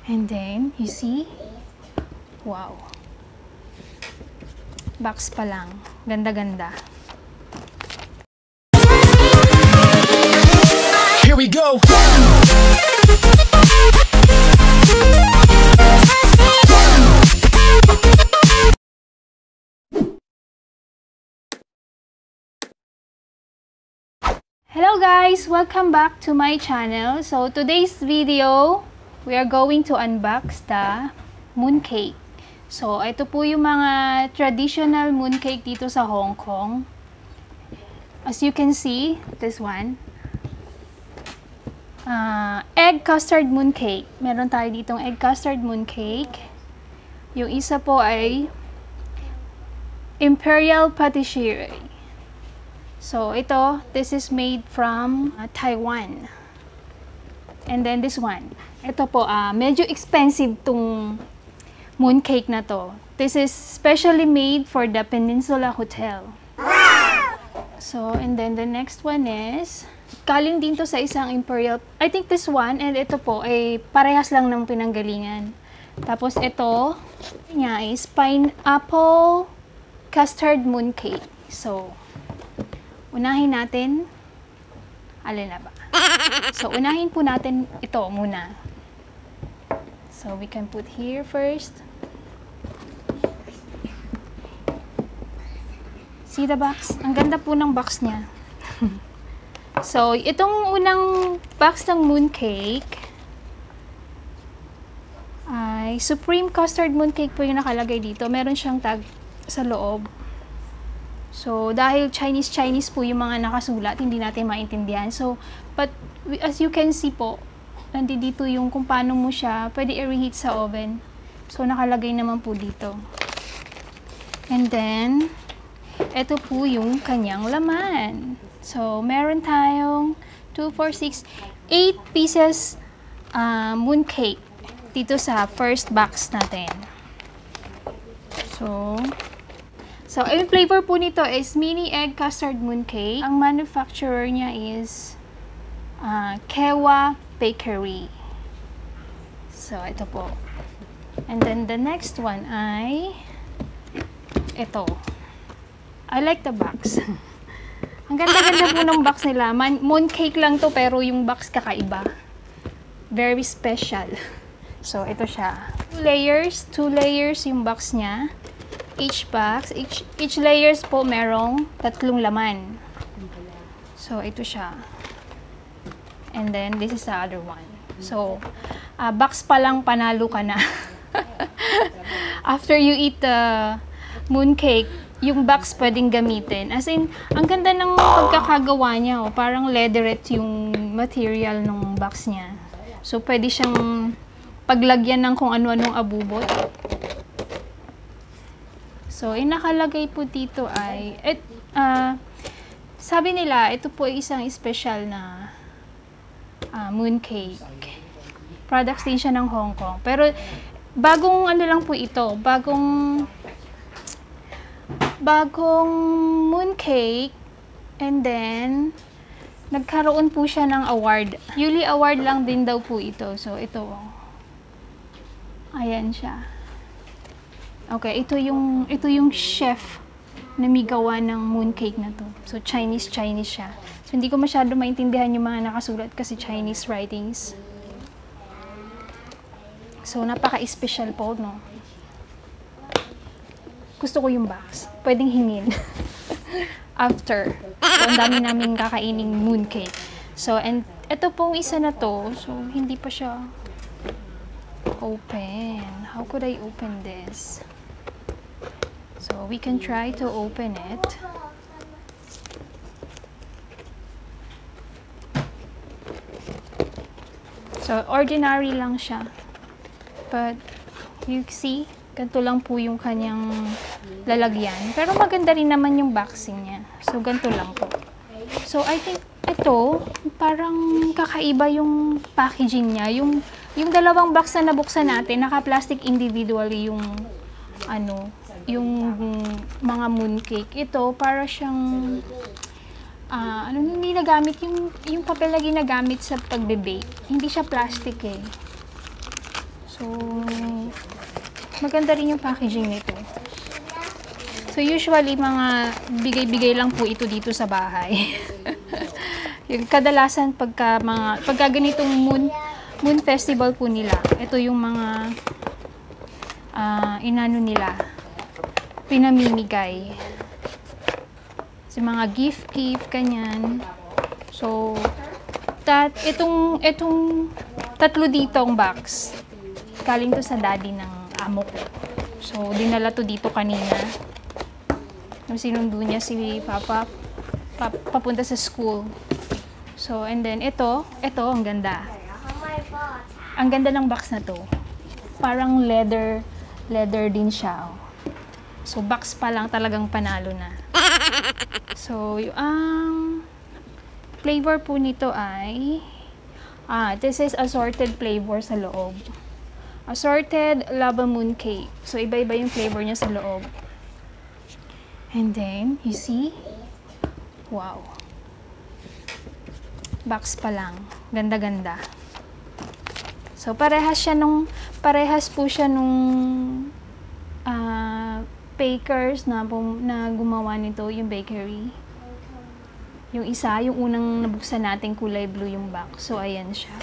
And then, you see? Wow. Box pa lang. Ganda-ganda. Here we go! Hello guys! Welcome back to my channel. So today's video, we are going to unbox the mooncake. So ito po yung mga traditional mooncake dito sa Hong Kong. As you can see, this one. Egg custard mooncake. Meron tayo ditong egg custard mooncake. Yung isa po ay Imperial Patisserie. So, this is made from Taiwan. And then this one. Ito po, medyo expensive tong mooncake na to. This is specially made for the Pensinsula Hotel. So, and then the next one is, galing din to sa isang Imperial. I think this one and ito po ay parehas lang ng pinanggalingan. Tapos ito, niya is pineapple custard mooncake. So, unahin natin, alin na ba? So, unahin po natin ito muna. So, we can put here first. See the box? Ang ganda po ng box niya. So, itong unang box ng mooncake ay Supreme Custard Mooncake po yung nakalagay dito. Meron siyang tag sa loob. So, dahil Chinese po yung mga nakasulat, hindi natin maintindihan. So, but as you can see po, nandito yung kung paano mo siya pwede i-reheat sa oven. So, nakalagay naman po dito. And then, ito po yung kanyang laman. So, meron tayong 2, 4, 6, 8 pieces mooncake dito sa first box natin. So, yung flavor po nito is mini egg custard mooncake. Ang manufacturer niya is Kewa Bakery. So, ito po. And then the next one ay ito. I like the box. Ang ganda-ganda po ng box nila. Mooncake lang to pero yung box kakaiba. Very special. So, ito siya. 2 layers yung box niya. Each box, each layers po merong 3 laman. So, ito siya. And then, this is the other one. So, box pa lang panalo ka na. After you eat the mooncake, yung box pwedeng gamitin. As in, ang ganda ng pagkakagawa niya. Oh, parang leatherette yung material ng box niya. So, pwede siyang paglagyan ng kung ano-anong abubot. So, yung nakalagay po dito ay, sabi nila, ito po ay isang special na mooncake. Products din siya ng Hong Kong. Pero, bagong ano lang po ito, bagong mooncake, and then, nagkaroon po siya ng award. Yearly award lang din daw po ito. So, ito. Ayan siya. Okay, ito yung chef na may gawa ng mooncake na to. So, Chinese siya. So, hindi ko masyado maintindihan yung mga nakasulat kasi Chinese writings. So, napaka-special po, no? Gusto ko yung box. Pwedeng hingin. After. So, ang dami namin kakaining mooncake. So, and ito pong isa na to. So, hindi pa siya open. How could I open this? So, we can try to open it. So, ordinary lang siya. But, you see, ganito lang po yung kanyang lalagyan. Pero maganda rin naman yung boxing niya. So, ganito lang po. So, I think ito, parang kakaiba yung packaging niya. Yung dalawang box na nabuksan natin, naka-plastic individually yung yung mga mooncake. Ito, para siyang hindi nagamit yung papel na ginagamit sa pagbe-bake. Hindi siya plastic eh. So, So, maganda rin yung packaging nito. So, usually, mga bigay-bigay lang po ito dito sa bahay. Yung kadalasan, pagka ganitong moon festival po nila, ito yung mga inano nila, pinamimigay. So, mga gift, kanyan. So, itong tatlo ditong box, galing to sa daddy ng amo ko. So, dinala to dito kanina. Sinundo niya si Papa papunta sa school. So, and then ito, ang ganda. Ang ganda ng box na to. Parang leather din siya. So, box pa lang talagang panalo na. So, yung flavor po nito ay this is assorted flavor sa loob. Assorted lava moon cake. So, iba-iba yung flavor niya sa loob. And then, you see? Wow. Box pa lang. Ganda-ganda. So, parehas po siya nung bakers na gumawa nito, yung bakery. Yung isa, yung unang nabuksan natin, kulay blue yung box. So, ayan siya.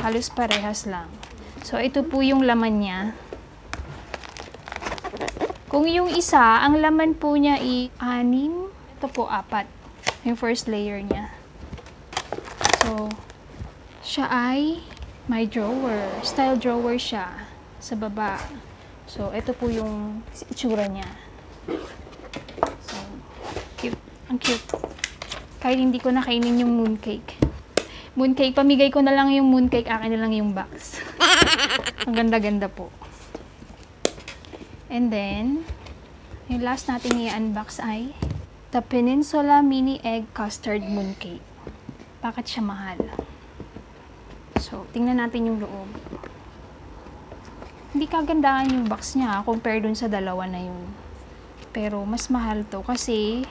Halos parehas lang. So, ito po yung laman niya. Kung yung isa, ang laman po niya ay 6, ito po 4. Yung first layer niya. So, siya ay may drawer. Style drawer siya sa baba. So, ito po yung itsura niya. So, cute. Ang cute. Kahit hindi ko nakainin yung mooncake. Mooncake, pamigay ko na lang yung mooncake, akin na lang yung box. Ang ganda-ganda po. And then, yung last natin i-unbox ay the Pensinsula Mini Egg Custard Mooncake. Bakit siya mahal? So, tingnan natin yung loob. Hindi kagandahan yung box niya compare dun sa dalawa na yun. Pero, mas mahal to kasi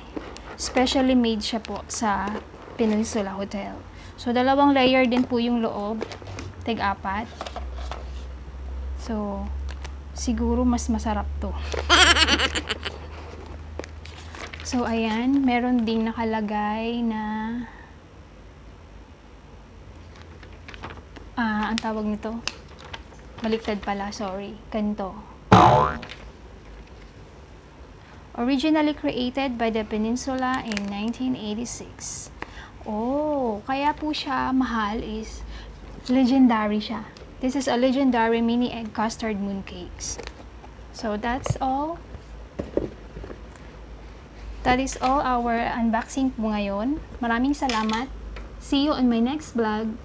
specially made siya po sa Pensinsula Hotel. So, 2 layer din po yung loob. Tig-4. So, siguro mas masarap to. So, ayan. Meron ding nakalagay na ang tawag nito. Baliktad pala, sorry. Ganito. Originally created by the Pensinsula in 1986. Oh, kaya po siya mahal is legendary siya. This is a legendary mini egg custard mooncakes. So that's all. That is all our unboxing po ngayon. Maraming salamat. See you on my next vlog.